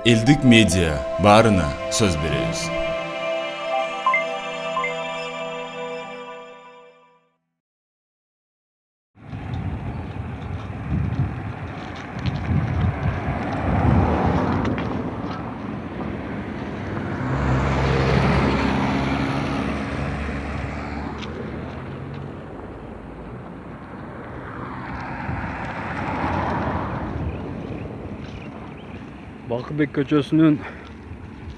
Элдик медиа баарына сөз беребиз. Bakıbek köçösünün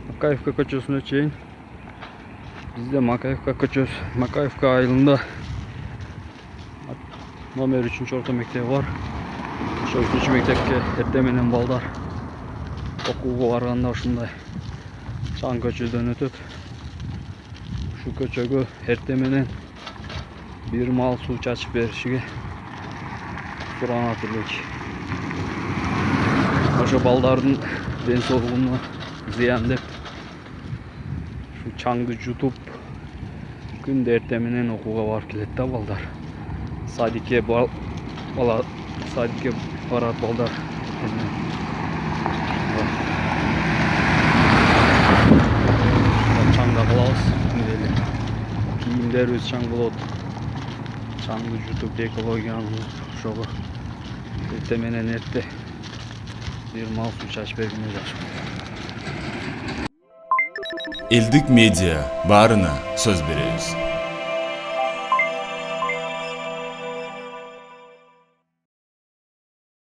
Makayevka köçösüne çeyin. Bizde Makayevka ayılında nomer 3. orta mektebi var. Şu 3. mektepke ettemenen balдар okuğu varganda ушундай çan köçödөн ötөт. Şu köçөгө эртеменен bir mal su çaçıp berишиге суранат элек. Ошо балдардын ден соолугуна зыян деп şu çаңды жутуп күндө эртеменен окууга барып келет да балдар. Садикке барат балдар. Çаңда калабыз. Кийимдерибиз чаң болот. Çаңды жутуп экологиянын ошого эртеменен эрте bir mal su çaçıp bергенде жакшы. Элдик медиа баарына сөз беребиз.